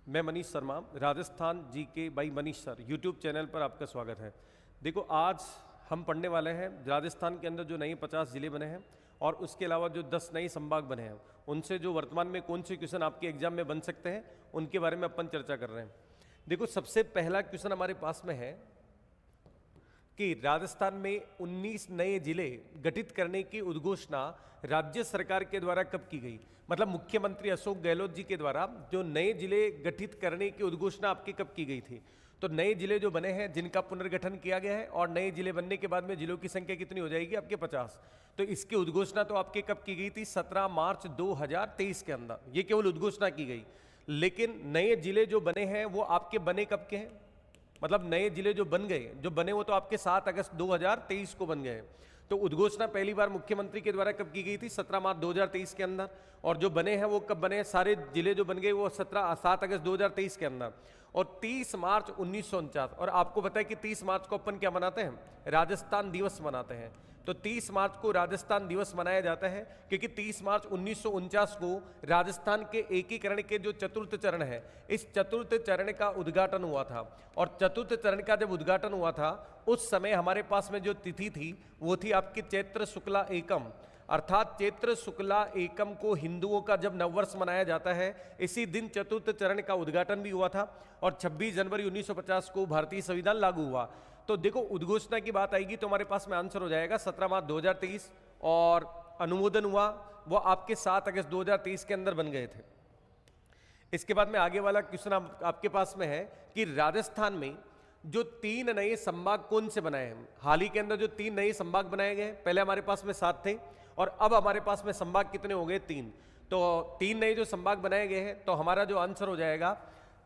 मैं मनीष शर्मा, राजस्थान जी के by Manish sir YouTube channel पर आपका स्वागत है। देखो, आज हम पढ़ने वाले हैं राजस्थान के अंदर जो नए 50 ज़िले बने हैं और उसके अलावा जो 10 नए संभाग बने हैं, उनसे जो वर्तमान में कौन से क्वेश्चन आपके एग्जाम में बन सकते हैं, उनके बारे में अपन चर्चा कर रहे हैं। देखो, सबसे पहला क्वेश्चन हमारे पास में है कि राजस्थान में 19 नए जिले गठित करने की उद्घोषणा राज्य सरकार के द्वारा कब की गई। मतलब मुख्यमंत्री अशोक गहलोत जी के द्वारा जो नए जिले गठित करने की उद्घोषणा आपकी कब की गई थी। तो नए जिले जो बने हैं जिनका पुनर्गठन किया गया है और नए जिले बनने के बाद में जिलों की संख्या कितनी हो जाएगी आपके 50। तो इसकी उद्घोषणा तो आपके कब की गई थी 17 मार्च 2023 के अंदर। ये केवल उद्घोषणा की गई, लेकिन नए जिले जो बने हैं वो आपके बने कब के हैं। मतलब नए जिले जो बने वो तो आपके 7 अगस्त 2023 को बन गए। तो उद्घोषणा पहली बार मुख्यमंत्री के द्वारा कब की गई थी 17 मार्च 2023 के अंदर। और जो बने हैं वो कब बने, सारे जिले जो बन गए वो 7 अगस्त 2023 के अंदर। और 30 मार्च 1949, और आपको पता है कि 30 मार्च को अपन क्या मनाते हैं, राजस्थान दिवस मनाते हैं। तो 30 मार्च को राजस्थान दिवस मनाया जाता है क्योंकि 30 मार्च 1949 को राजस्थान के एकीकरण के जो चतुर्थ चरण है, इस चतुर्थ चरण का उद्घाटन हुआ था। और चतुर्थ चरण का जब उद्घाटन हुआ था उस समय हमारे पास में जो तिथि थी वो थी आपकी चैत्र शुक्ला एकम। अर्थात चैत्र शुक्ला एकम को हिंदुओं का जब नववर्ष मनाया जाता है, इसी दिन चतुर्थ चरण का उद्घाटन भी हुआ था और 26 जनवरी 1950 को भारतीय संविधान लागू हुआ। तो देखो, उद्घोषणा की बात आएगी तो हमारे पास में आंसर हो जाएगा 17 मार्च 2023, और अनुमोदन हुआ वो आपके 7 अगस्त 2023 के अंदर बन गए थे। इसके बाद में आगे वाला क्वेश्चन आपके पास में है कि राजस्थान में जो 3 नए संभाग कौन से बनाए हैं। हाल ही के अंदर जो 3 नए संभाग बनाए गए, पहले हमारे पास में 7 थे और अब हमारे पास में संभाग कितने हो गए, 3। तो 3 नए जो संभाग बनाए गए हैं, तो हमारा जो आंसर हो जाएगा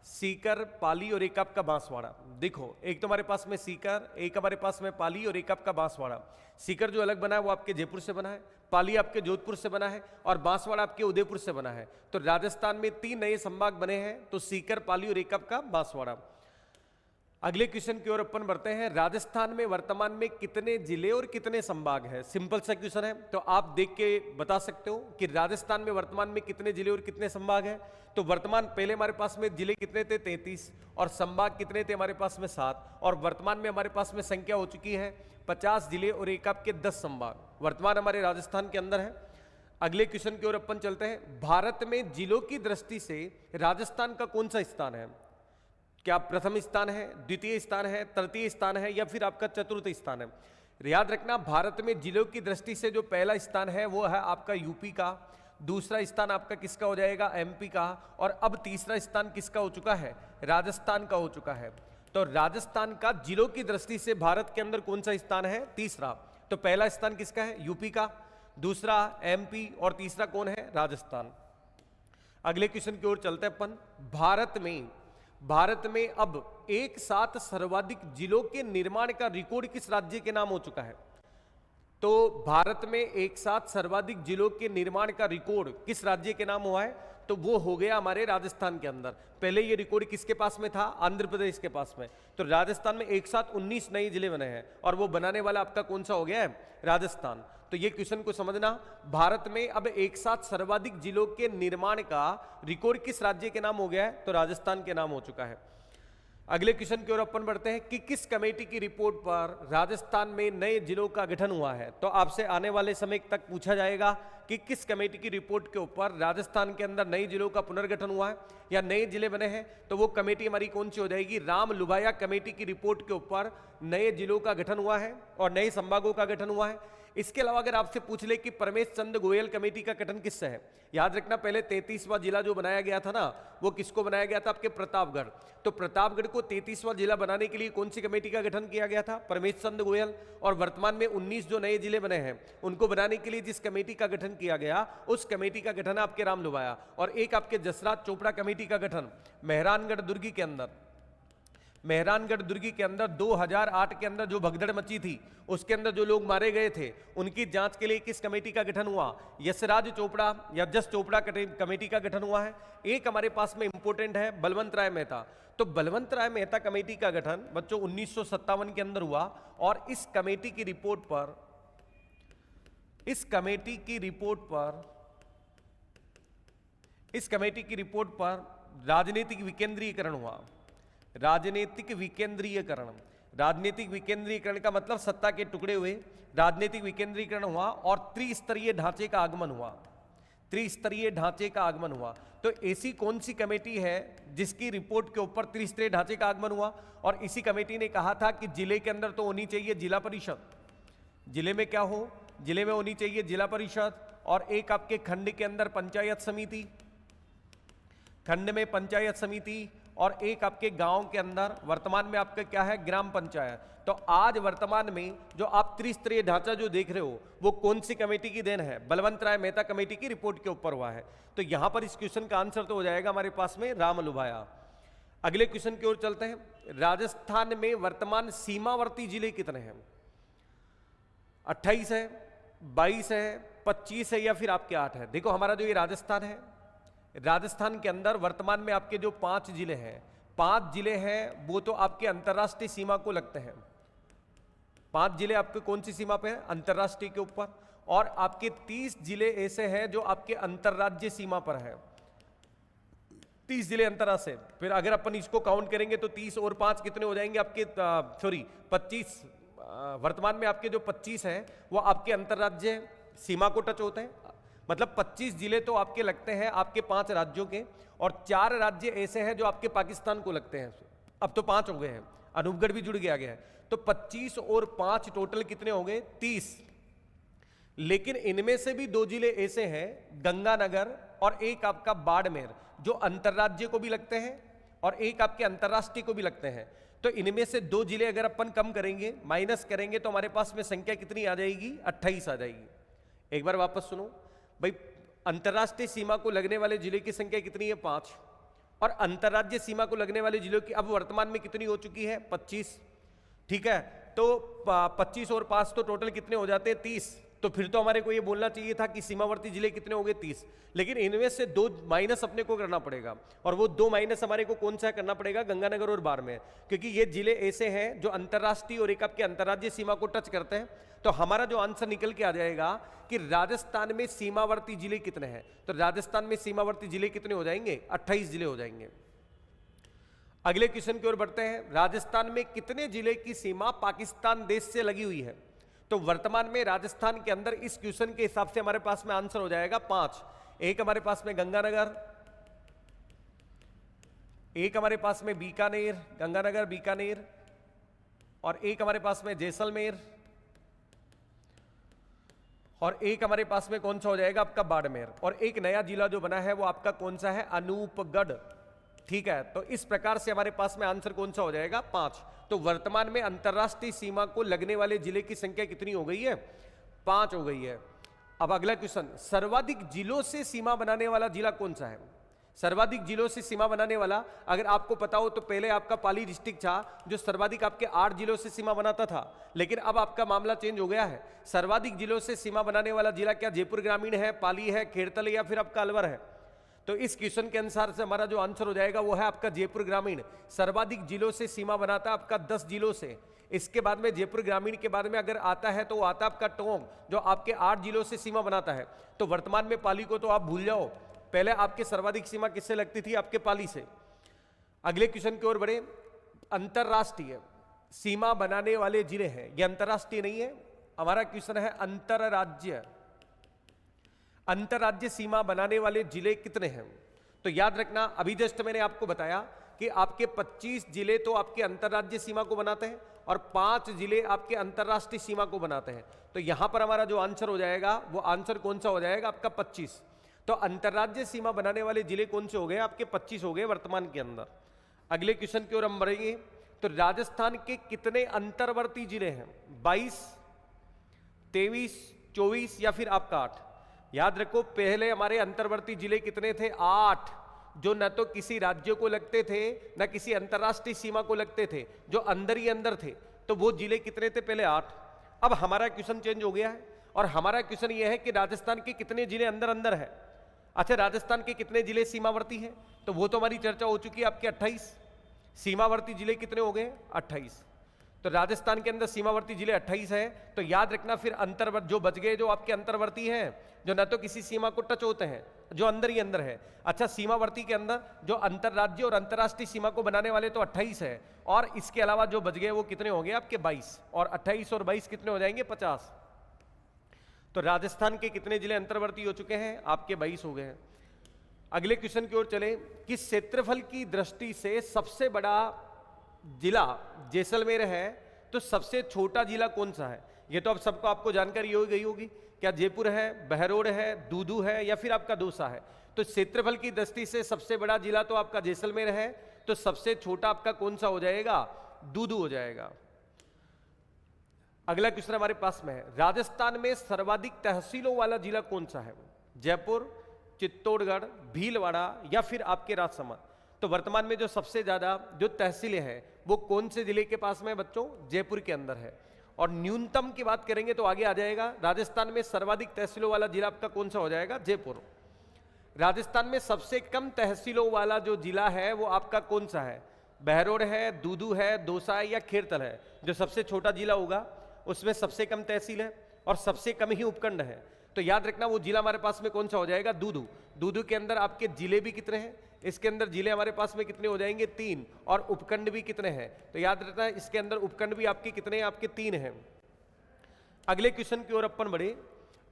सीकर, पाली और एक आपका बांसवाड़ा। देखो, एक तो हमारे पास में सीकर, एक हमारे पास में पाली और एक आपका बांसवाड़ा। सीकर जो अलग बना है वो आपके जयपुर से बना है, पाली आपके जोधपुर से बना है और बांसवाड़ा आपके उदयपुर से बना है। तो राजस्थान में 3 नए संभाग बने हैं, तो सीकर, पाली और एक आपका बांसवाड़ा। अगले क्वेश्चन की ओर अपन बढ़ते हैं। राजस्थान में वर्तमान में कितने जिले और कितने संभाग हैं। सिंपल सा क्वेश्चन है, तो आप देख के बता सकते हो कि राजस्थान में वर्तमान में कितने जिले और कितने संभाग हैं। तो वर्तमान पहले हमारे पास में जिले कितने थे 33 और संभाग कितने थे हमारे पास में 7, और वर्तमान में हमारे पास में संख्या हो चुकी है 50 जिले और एक आपके 10 संभाग वर्तमान हमारे राजस्थान के अंदर है। अगले क्वेश्चन की ओर अपन चलते हैं। भारत में जिलों की दृष्टि से राजस्थान का कौन सा स्थान है। क्या प्रथम स्थान है, द्वितीय स्थान है, तृतीय स्थान है या फिर आपका चतुर्थ स्थान है। याद रखना, भारत में जिलों की दृष्टि से जो पहला स्थान है वो है आपका यूपी का, दूसरा स्थान आपका किसका हो जाएगा, एमपी का, और अब तीसरा स्थान किसका हो चुका है, राजस्थान का हो चुका है। तो राजस्थान का जिलों की दृष्टि से भारत के अंदर कौन सा स्थान है, तीसरा। तो पहला स्थान किसका है, यूपी का, दूसरा एमपी और तीसरा कौन है, राजस्थान। अगले क्वेश्चन की ओर चलते हैं अपन। भारत में अब एक साथ सर्वाधिक जिलों के निर्माण का रिकॉर्ड किस राज्य के नाम हो चुका है। तो भारत में एक साथ सर्वाधिक जिलों के निर्माण का रिकॉर्ड किस राज्य के नाम हुआ है, तो वो हो गया हमारे राजस्थान के अंदर। पहले ये रिकॉर्ड किसके पास में था, आंध्र प्रदेश के पास में। तो राजस्थान में एक साथ 19 नए जिले बने हैं और वो बनाने वाला आपका कौन सा हो गया है, राजस्थान। तो ये क्वेश्चन को समझना, भारत में अब एक साथ सर्वाधिक जिलों के निर्माण का रिकॉर्ड किस राज्य के नाम हो गया है, तो राजस्थान के नाम हो चुका है। अगले क्वेश्चन की ओर अपन बढ़ते हैं कि किस कमेटी की रिपोर्ट पर राजस्थान में नए जिलों का गठन हुआ है। तो आपसे आने वाले समय तक पूछा जाएगा कि किस कमेटी की रिपोर्ट के ऊपर राजस्थान के अंदर नए जिलों का पुनर्गठन हुआ है या नए जिले बने हैं। तो वो कमेटी हमारी कौन सी हो जाएगी, राम लुभाया कमेटी की रिपोर्ट के ऊपर नए जिलों का गठन हुआ है और नए संभागों का गठन हुआ है। इसके अलावा अगर आपसे पूछ ले कि परमेश चंद गोयल कमेटी का गठन किससे है, याद रखना पहले 33वां जिला जो बनाया गया था ना, वो किसको बनाया गया था, आपके प्रतापगढ़। तो प्रतापगढ़ को 33वां जिला बनाने के लिए कौन सी कमेटी का गठन किया गया था, परमेश चंद गोयल। और वर्तमान में 19 जो नए जिले बने हैं उनको बनाने के लिए जिस कमेटी का गठन किया गया, उस कमेटी का गठन आपके राम लुभाया। और एक आपके जसराज चोपड़ा कमेटी का गठन मेहरानगढ़ दुर्ग के अंदर, मेहरानगढ़ दुर्ग के अंदर 2008 के अंदर जो भगदड़ मची थी, उसके अंदर जो लोग मारे गए थे, उनकी जांच के लिए किस कमेटी का गठन हुआ, यशराज चोपड़ा या जस चोपड़ा कमेटी का गठन हुआ है। एक हमारे पास में इंपोर्टेंट है बलवंत राय मेहता। तो बलवंत राय मेहता कमेटी का गठन बच्चों 1957 के अंदर हुआ और इस कमेटी की रिपोर्ट पर राजनीतिक विकेंद्रीकरण हुआ। राजनीतिक विकेंद्रीयकरण, राजनीतिक विकेंद्रीकरण का मतलब सत्ता के टुकड़े हुए, राजनीतिक विकेंद्रीकरण हुआ और त्रिस्तरीय ढांचे का आगमन हुआ। त्रिस्तरीय ढांचे का आगमन हुआ। तो ऐसी कौन सी कमेटी है जिसकी रिपोर्ट के ऊपर त्रिस्तरीय ढांचे का आगमन हुआ? और इसी कमेटी ने कहा था कि जिले के अंदर तो होनी चाहिए जिला परिषद, जिले में क्या हो, जिले में होनी चाहिए जिला परिषद, और एक आपके खंड के अंदर पंचायत समिति, खंड में पंचायत समिति, और एक आपके गांव के अंदर वर्तमान में आपका क्या है, ग्राम पंचायत। तो आज वर्तमान में जो आप त्रिस्तरीय ढांचा जो देख रहे हो वो कौन सी कमेटी की देन है? बलवंत राय मेहता कमेटी की रिपोर्ट के ऊपर हुआ है। तो यहां पर इस क्वेश्चन का आंसर तो हो जाएगा हमारे पास में राम लुभाया। अगले क्वेश्चन की ओर चलते हैं। राजस्थान में वर्तमान सीमावर्ती जिले कितने हैं? 28 है, 22 है, 25 है या फिर आपके 8 है? देखो हमारा जो ये राजस्थान है, राजस्थान के अंदर वर्तमान में आपके जो 5 जिले हैं, 5 जिले हैं वो तो आपके अंतरराष्ट्रीय सीमा को लगते हैं। 5 जिले आपके कौन सी सीमा पे है? अंतरराष्ट्रीय के ऊपर। और आपके 30 जिले ऐसे हैं जो आपके अंतरराज्य सीमा पर है। 30 जिले अंतरराष्ट्रीय। फिर अगर अपन इसको काउंट करेंगे तो 30 और 5 कितने हो जाएंगे आपके? 25। वर्तमान में आपके जो 25 हैं वो आपके अंतरराज्य सीमा को टच होते हैं। मतलब 25 जिले तो आपके लगते हैं आपके 5 राज्यों के, और 4 राज्य ऐसे हैं जो आपके पाकिस्तान को लगते हैं। अब तो 5 हो गए हैं, अनूपगढ़ भी जुड़ गया है। तो 25 और 5 टोटल कितने हो गए? 30। लेकिन इनमें से भी 2 जिले ऐसे हैं, गंगानगर और एक आपका बाड़मेर, जो अंतरराज्य को भी लगते हैं और एक आपके अंतरराष्ट्रीय को भी लगते हैं। तो इनमें से 2 जिले अगर अपन कम करेंगे, माइनस करेंगे, तो हमारे पास में संख्या कितनी आ जाएगी? 28 आ जाएगी। एक बार वापस सुनो भाई, अंतरराष्ट्रीय सीमा को लगने वाले जिले की संख्या कितनी है? 5। और अंतरराज्य सीमा को लगने वाले जिलों की अब वर्तमान में कितनी हो चुकी है? 25। ठीक है, तो 25 और 5 तो टोटल कितने हो जाते हैं? 30। तो फिर तो हमारे को ये बोलना चाहिए था कि सीमावर्ती जिले कितने हो गए? 30। लेकिन इनमें से 2 माइनस अपने को करना पड़ेगा, और वो 2 माइनस हमारे को कौन सा करना पड़ेगा? गंगानगर और बाड़मेर, क्योंकि ये जिले ऐसे हैं जो अंतरराष्ट्रीय और एक आपके अंतरराज्य सीमा को टच करते हैं। तो हमारा जो आंसर निकल के आ जाएगा कि राजस्थान में सीमावर्ती जिले कितने हैं? तो राजस्थान में सीमावर्ती जिले कितने हो जाएंगे? 28 जिले हो जाएंगे। अगले क्वेश्चन की ओर बढ़ते हैं। राजस्थान में कितने जिले की सीमा पाकिस्तान देश से लगी हुई है? तो वर्तमान में राजस्थान के अंदर इस क्वेश्चन के हिसाब से हमारे पास में आंसर हो जाएगा 5। एक हमारे पास में गंगानगर, एक हमारे पास में बीकानेर, गंगानगर बीकानेर, और एक हमारे पास में जैसलमेर, और एक हमारे पास में कौन सा हो जाएगा? आपका बाड़मेर। और एक नया जिला जो बना है वो आपका कौन सा है? अनूपगढ़। ठीक है, तो इस प्रकार से हमारे पास में आंसर कौन सा हो जाएगा? 5। तो वर्तमान में अंतरराष्ट्रीय सीमा को लगने वाले जिले की संख्या कितनी हो गई है? 5 हो गई है। अब अगला क्वेश्चन, सर्वाधिक जिलों से सीमा बनाने वाला जिला कौन सा है? सर्वाधिक जिलों से सीमा बनाने वाला, अगर आपको पता हो तो पहले आपका पाली डिस्ट्रिक्ट था जो सर्वाधिक आपके 8 जिलों से सीमा बनाता था, लेकिन अब आपका मामला चेंज हो गया है। सर्वाधिक जिलों से सीमा बनाने वाला जिला क्या जयपुर ग्रामीण है, पाली है, खेड़तल या फिर आपका अलवर है? तो इस क्वेश्चन के अनुसार से हमारा जो आंसर हो जाएगा वो है आपका जयपुर ग्रामीण। सर्वाधिक जिलों से सीमा बनाता है आपका 10 जिलों से। इसके बाद में जयपुर ग्रामीण के बाद में अगर आता है तो वो आता है आपका टोंक, जो आपके 8 जिलों से सीमा बनाता है। तो वर्तमान में पाली को तो आप भूल जाओ, पहले आपके सर्वाधिक सीमा किससे लगती थी? आपके पाली से। अगले क्वेश्चन की ओर बढ़े। अंतरराष्ट्रीय सीमा बनाने वाले जिले हैं, ये अंतरराष्ट्रीय नहीं है, हमारा क्वेश्चन है अंतरराज्य। अंतरराज्य सीमा बनाने वाले जिले कितने हैं? तो याद रखना, अभी जस्ट मैंने आपको बताया कि आपके 25 जिले तो आपके अंतरराज्य सीमा को बनाते हैं और 5 जिले आपके अंतरराष्ट्रीय सीमा को बनाते हैं। तो यहां पर हमारा जो आंसर हो जाएगा वो आंसर कौन सा हो जाएगा? आपका 25। तो अंतरराज्य सीमा बनाने वाले जिले कौन से हो गए? आपके 25 हो गए वर्तमान के अंदर। अगले क्वेश्चन की ओर हम बढ़ेंगे। तो राजस्थान के कितने अंतर्वर्ती जिले हैं? 22, 23, 24 या फिर आपका 8? याद रखो, पहले हमारे अंतर्वर्ती जिले कितने थे? 8, जो न तो किसी राज्य को लगते थे न किसी अंतरराष्ट्रीय सीमा को लगते थे, जो अंदर ही अंदर थे। तो वो जिले कितने थे? पहले 8। अब हमारा क्वेश्चन चेंज हो गया है और हमारा क्वेश्चन ये है कि राजस्थान के कितने जिले अंदर अंदर है। अच्छा, राजस्थान के कितने जिले सीमावर्ती हैं? तो वो तो हमारी चर्चा हो चुकी है आपके 28। सीमावर्ती जिले कितने हो गए? 28। तो राजस्थान के अंदर सीमावर्ती जिले 28 है। तो याद रखना फिर अंतर्वर्ती जो बच गए, जो आपके अंतर्वर्ती हैं, जो न तो किसी सीमा को टच होते हैं, जो अंदर ही अंदर है। अच्छा, सीमावर्ती के अंदर जो अंतरराज्य और अंतरराष्ट्रीय सीमा को बनाने वाले तो 28 है, और इसके अलावा जो बच गए वो कितने हो गए आपके 22, और 28 और 22 कितने हो जाएंगे 50। तो राजस्थान के कितने जिले अंतर्वर्ती हो चुके हैं आपके 22 हो गए हैं। अगले क्वेश्चन की ओर चले कि क्षेत्रफल की दृष्टि से सबसे बड़ा जिला जैसलमेर है, तो सबसे छोटा जिला कौन सा है? ये तो अब सबको आपको जानकारी हो गई होगी। क्या जयपुर है, बहरोड है, दूदू है, या फिर आपका दौसा है? तो क्षेत्रफल की दृष्टि से सबसे बड़ा जिला तो आपका जैसलमेर है, तो सबसे छोटा आपका कौन सा हो जाएगा? दूदू हो जाएगा। अगला क्वेश्चन हमारे पास में है, राजस्थान में सर्वाधिक तहसीलों वाला जिला कौन सा है? जयपुर, चित्तौड़गढ़, भीलवाड़ा, या फिर आपके राजसमंद? तो वर्तमान में जो सबसे ज्यादा जो तहसीलें हैं वो कौन से जिले के पास में बच्चों? जयपुर के अंदर है। और न्यूनतम की बात करेंगे तो आगे आ जाएगा, राजस्थान में सर्वाधिक तहसीलों वाला जिला आपका कौन सा हो जाएगा? जयपुर। राजस्थान में सबसे कम तहसीलों वाला जो जिला है वो आपका कौन सा है? बहरोड है, दूदू है, दौसा है, या खेरतल है? जो सबसे छोटा जिला होगा उसमें सबसे कम तहसील है और सबसे कम ही उपखंड है। तो याद रखना वो जिला हमारे पास में कौन सा हो जाएगा? दूदू। दूदू के अंदर आपके जिले भी कितने हैं? इसके अंदर जिले हमारे पास में कितने हो जाएंगे? 3, और उपखंड भी कितने हैं? तो याद रखना इसके अंदर उपखंड भी आपके कितने हैं? आपके 3 हैं। अगले क्वेश्चन की ओर अपन बढ़े,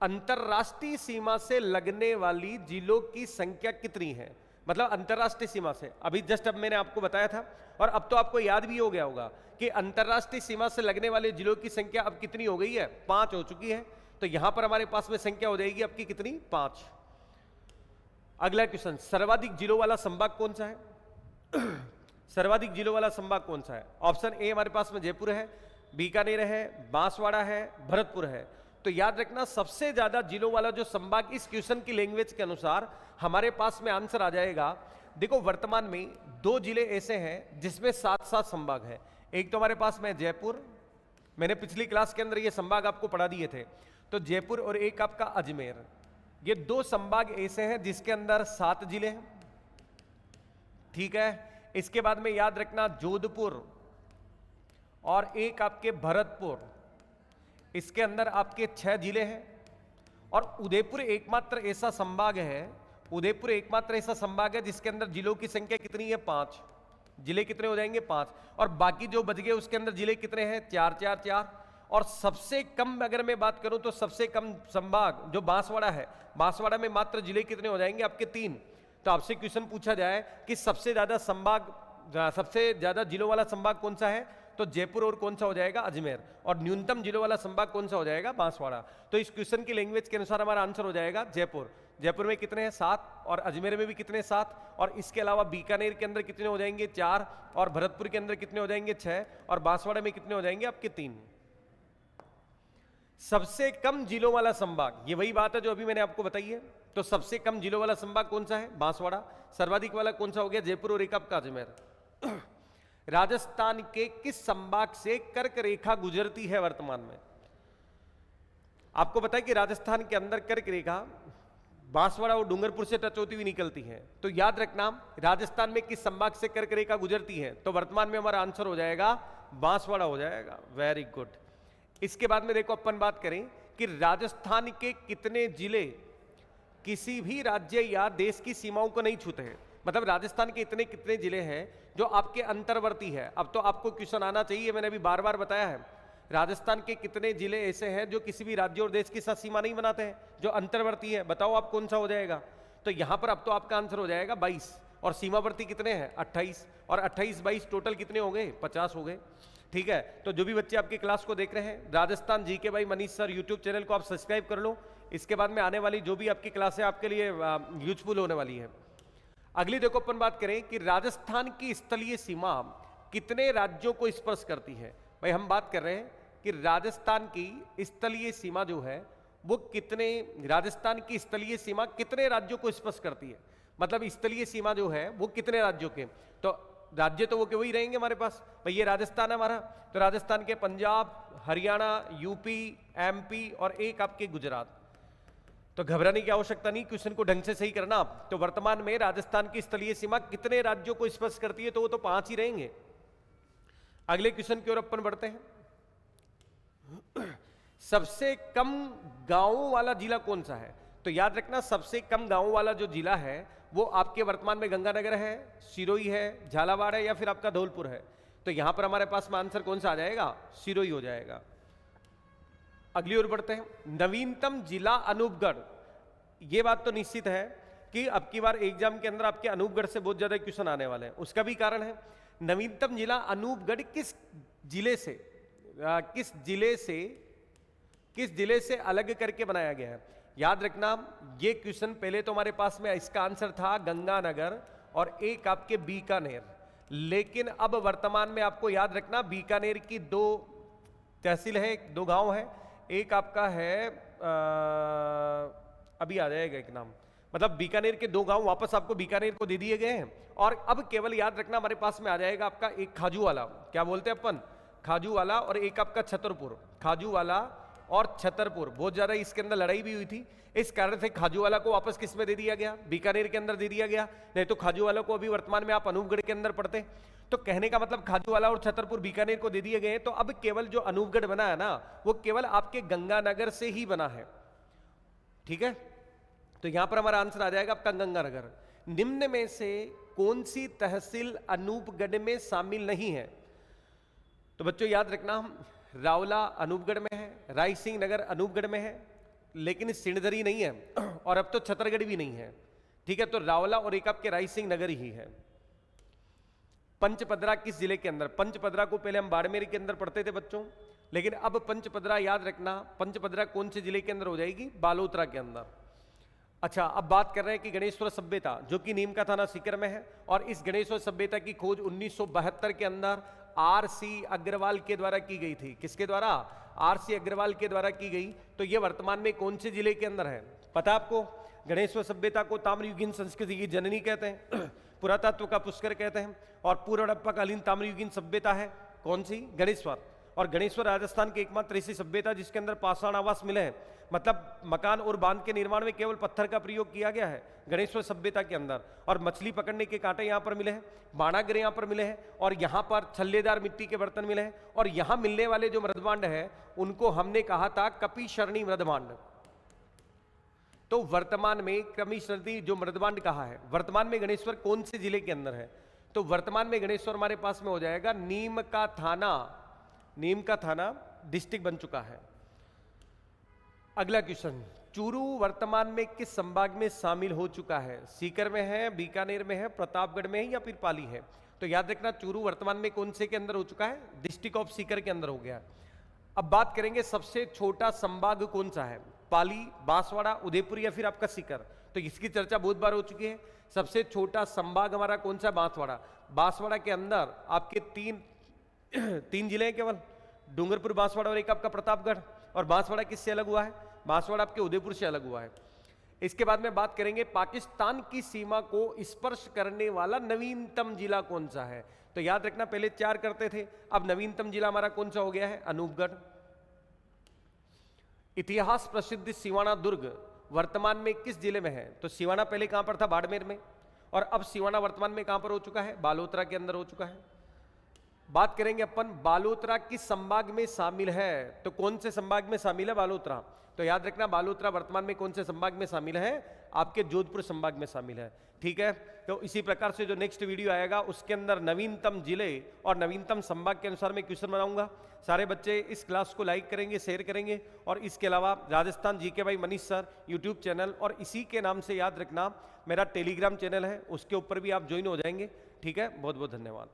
अंतरराष्ट्रीय सीमा से लगने वाली जिलों की संख्या कितनी है? मतलब अंतरराष्ट्रीय सीमा से, अभी जस्ट अब मैंने आपको बताया था, और अब तो आपको याद भी हो गया होगा कि अंतरराष्ट्रीय सीमा से लगने वाले जिलों की संख्या अब कितनी हो गई है? 5 हो चुकी है। तो यहां पर हमारे पास में संख्या हो जाएगी आपकी कितनी? 5। अगला क्वेश्चन, सर्वाधिक जिलों वाला संभाग कौन सा है? सर्वाधिक जिलों वाला संभाग कौन सा है? ऑप्शन ए हमारे पास में जयपुर है, बीकानेर है, बांसवाड़ा है, भरतपुर है। तो याद रखना सबसे ज्यादा जिलों वाला जो संभाग इस क्वेश्चन की लैंग्वेज के अनुसार हमारे पास में आंसर आ जाएगा। देखो वर्तमान में 2 जिले ऐसे हैं जिसमें 7-7 संभाग है। एक तो हमारे पास में जयपुर, मैंने पिछली क्लास के अंदर ये संभाग आपको पढ़ा दिए थे, तो जयपुर, और एक आपका अजमेर। ये 2 संभाग ऐसे हैं जिसके अंदर 7 जिले हैं, ठीक है। इसके बाद में याद रखना जोधपुर, और एक आपके भरतपुर, इसके अंदर आपके 6 जिले हैं। और उदयपुर एकमात्र ऐसा संभाग है, उदयपुर एकमात्र ऐसा संभाग है जिसके अंदर जिलों की संख्या कितनी है? 5। जिले कितने हो जाएंगे? 5। और बाकी जो बच गए उसके अंदर जिले कितने हैं? 4, 4, 4। और सबसे कम अगर मैं बात करूं तो सबसे कम संभाग जो बांसवाड़ा है, बांसवाड़ा में मात्र जिले कितने हो जाएंगे? आपके 3। तो आपसे क्वेश्चन पूछा जाए कि सबसे ज्यादा संभाग, सबसे ज्यादा जिलों वाला संभाग कौन सा है? तो जयपुर, और कौन सा हो जाएगा? अजमेर। और न्यूनतम जिलों वाला संभाग कौन सा हो जाएगा? बांसवाड़ा। तो इस क्वेश्चन की लैंग्वेज के अनुसार हमारा आंसर हो जाएगा जयपुर। जयपुर में कितने हैं? 7, और अजमेर में भी कितने? 7, और इसके अलावा बीकानेर के अंदर कितने हो जाएंगे? 4, और भरतपुर के अंदर कितने हो जाएंगे? 6, और बांसवाड़ा में कितने हो जाएंगे? आपके 3। सबसे कम जिलों वाला संभाग, ये वही बात है जो अभी मैंने आपको बताई है। तो सबसे कम जिलों वाला संभाग कौन सा है? बांसवाड़ा। सर्वाधिक वाला कौन सा हो गया? जयपुर, और एक आपका अजमेर। राजस्थान के किस संभाग से कर्क रेखा गुजरती है वर्तमान में? आपको पता है कि राजस्थान के अंदर कर्क रेखा बांसवाड़ा और डूंगरपुर से टच होती हुई निकलती है। तो याद रखना राजस्थान में किस संभाग से कर्क रेखा गुजरती है? तो वर्तमान में हमारा आंसर हो जाएगा बांसवाड़ा हो जाएगा। Very good. इसके बाद में देखो अपन बात करें कि राजस्थान के कितने जिले किसी भी राज्य या देश की सीमाओं को नहीं छूते हैं। मतलब राजस्थान के इतने कितने जिले हैं जो आपके अंतर्वर्ती है। अब तो आपको क्वेश्चन आना चाहिए, मैंने अभी बार बार बताया है, राजस्थान के कितने जिले ऐसे हैं जो किसी भी राज्य और देश के साथ सीमा नहीं बनाते हैं, जो अंतर्वर्ती है? बताओ आप कौन सा हो जाएगा? तो यहां पर अब तो आपका आंसर हो जाएगा 22, और सीमावर्ती कितने हैं? 28, और 28, 22 टोटल कितने हो गए? 50 हो गए। ठीक है, तो जो भी बच्चे आपकी क्लास को देख रहे हैं, Rajasthan GK by Manish sir YouTube channel को आप सब्सक्राइब कर लो। इसके बाद में आने वाली जो भी आपकी क्लास है आपके लिए यूजफुल होने वाली है। अगली देखो अपन बात करें कि राजस्थान की स्थलीय सीमा कितने राज्यों को स्पर्श करती है। भाई हम बात कर रहे हैं कि राजस्थान की स्थलीय सीमा जो है वो कितने, राजस्थान की स्थलीय सीमा कितने राज्यों को स्पर्श करती है। मतलब स्थलीय सीमा जो है वो कितने राज्यों के, तो राज्य तो वो के वही रहेंगे हमारे पास। भाई ये राजस्थान है हमारा, तो राजस्थान के पंजाब, हरियाणा, यूपी, एमपी और एक आपके गुजरात। तो घबराने की आवश्यकता नहीं, क्वेश्चन को ढंग से सही करना आप। तो वर्तमान में राजस्थान की स्थलीय सीमा कितने राज्यों को स्पर्श करती है, तो वो तो 5 ही रहेंगे। अगले क्वेश्चन की ओर अपन बढ़ते हैं। सबसे कम गांवों वाला जिला कौन सा है? तो याद रखना, सबसे कम गांवों वाला जो जिला है वो आपके वर्तमान में गंगानगर है, सिरोही है, झालावाड़ है या फिर आपका धौलपुर है। तो यहां पर हमारे पास में आंसर कौन सा आ जाएगा? सिरोही हो जाएगा। अगली ओर बढ़ते हैं। नवीनतम जिला अनूपगढ़। ये बात तो निश्चित है कि अब की बार एग्जाम के अंदर आपके अनूपगढ़ से बहुत ज्यादा क्वेश्चन आने वाले हैं। उसका भी कारण है, नवीनतम जिला अनूपगढ़ किस जिले से अलग करके बनाया गया है? याद रखना, ये क्वेश्चन पहले तो हमारे पास में इसका आंसर था गंगानगर और एक आपके बीकानेर, लेकिन अब वर्तमान में आपको याद रखना बीकानेर की 2 तहसील है, 2 गांव है। एक आपका है अभी आ जाएगा एक नाम, मतलब बीकानेर के 2 गांव वापस आपको बीकानेर को दे दिए गए हैं। और अब केवल याद रखना हमारे पास में आ जाएगा आपका एक खाजूवाला, क्या बोलते हैं अपन, खाजूवाला, और एक आपका छतरपुर। खाजूवाला और छतरपुर, बहुत ज्यादा इसके अंदर लड़ाई भी हुई थी, इस कारण से खाजूवाला को वापस किस में दे दिया गया? बीकानेर के अंदर दे दिया गया। नहीं तो खाजूवाला को अभी वर्तमान में आप अनूपगढ़ के अंदर पढ़ते। तो कहने का मतलब खाजूवाला और छतरपुर बीकानेर को दे दिए गए। तो अब केवल जो अनूपगढ़ बना है ना, वो केवल आपके गंगानगर से ही बना है। ठीक है, तो यहां पर हमारा आंसर आ जाएगा आपका गंगानगर। निम्न में से कौन सी तहसील अनूपगढ़ में शामिल नहीं है? तो बच्चों याद रखना, रावला अनूपगढ़ में है, राय सिंह नगर अनूपगढ़ में है, लेकिन सिणधरी नहीं है, और अब तो छतरगढ़ भी नहीं है। ठीक है, तो रावला और एक आपके राय सिंह नगर ही है। पंचपदरा किस जिले के अंदर? पंचपदरा को पहले हम बाड़मेर के अंदर पढ़ते थे बच्चों, लेकिन अब पंचपदरा याद रखना, पंचपदरा कौन से जिले के अंदर हो जाएगी? बालोतरा के अंदर। अच्छा, अब बात कर रहे हैं कि गणेश्वर सभ्यता, जो कि नीम का थाना सीकर में है, और इस गणेश्वर सभ्यता की खोज 1972 के अंदर आरसी अग्रवाल के द्वारा की गई थी। किसके द्वारा? आरसी अग्रवाल के द्वारा की गई। तो ये वर्तमान में कौन से जिले के अंदर है? पता आपको? गणेश्वर सभ्यता को ताम्रयुगीन संस्कृति की जननी कहते हैं, पुरातत्व का पुष्कर कहते हैं, और पूर्व हड़प्पाकालीन ताम्रयुगीन सभ्यता है कौन सी? गणेश्वर। और गणेश्वर राजस्थान की एकमात्र ऐसी सभ्यता जिसके अंदर पाषाण आवास मिले हैं, मतलब मकान और बांध के निर्माण में केवल पत्थर का प्रयोग किया गया है गणेश्वर सभ्यता के अंदर। और मछली पकड़ने के कांटे यहाँ पर मिले हैं, बाणागर यहाँ पर मिले हैं, और यहाँ पर छल्लेदार मिट्टी के बर्तन मिले हैं, और यहाँ मिलने वाले जो मृदभांड है उनको हमने कहा था कपिशरणी मृदभांड। तो वर्तमान में कपिशरणी जो मृदभांड कहा है, वर्तमान में गणेश्वर कौन से जिले के अंदर है? तो वर्तमान में गणेश्वर हमारे पास में हो जाएगा नीम का थाना। नीम का थाना डिस्ट्रिक्ट बन चुका है। अगला क्वेश्चन, चूरू वर्तमान में किस संभाग में शामिल हो चुका है? सीकर में है, बीकानेर में है, प्रतापगढ़ में है या फिर पाली है? तो याद रखना, चूरू वर्तमान में कौन से के अंदर हो चुका है? डिस्ट्रिक्ट ऑफ सीकर के अंदर हो गया। अब बात करेंगे सबसे छोटा संभाग कौन सा है? पाली, बांसवाड़ा, उदयपुर या फिर आपका सीकर? तो इसकी चर्चा बहुत बार हो चुकी है। सबसे छोटा संभाग हमारा कौन सा? बांसवाड़ा। बांसवाड़ा के अंदर आपके तीन जिले हैं केवल, डूंगरपुर, बांसवाड़ा और एक आपका प्रतापगढ़। और बांसवाड़ा किससे अलग हुआ है? बांसवाड़ा आपके उदयपुर से अलग हुआ है। इसके बाद में बात करेंगे पाकिस्तान की सीमा को स्पर्श करने वाला नवीनतम जिला कौन सा है? तो याद रखना, पहले 4 करते थे, अब नवीनतम जिला हमारा कौन सा हो गया है? अनूपगढ़। इतिहास प्रसिद्ध सिवाना दुर्ग वर्तमान में किस जिले में है? तो सिवाना पहले कहां पर था? बाड़मेर में, और अब सिवाना वर्तमान में कहां पर हो चुका है? बालोतरा के अंदर हो चुका है। बात करेंगे अपन बालोतरा किस संभाग में शामिल है? तो कौन से संभाग में शामिल है बालोतरा? तो याद रखना, बालोतरा वर्तमान में कौन से संभाग में शामिल है? आपके जोधपुर संभाग में शामिल है। ठीक है, तो इसी प्रकार से जो नेक्स्ट वीडियो आएगा उसके अंदर नवीनतम जिले और नवीनतम संभाग के अनुसार मैं क्वेश्चन बनाऊंगा। सारे बच्चे इस क्लास को लाइक करेंगे, शेयर करेंगे, और इसके अलावा Rajasthan GK by Manish sir YouTube channel, और इसी के नाम से याद रखना मेरा टेलीग्राम चैनल है, उसके ऊपर भी आप ज्वाइन हो जाएंगे। ठीक है, बहुत बहुत धन्यवाद।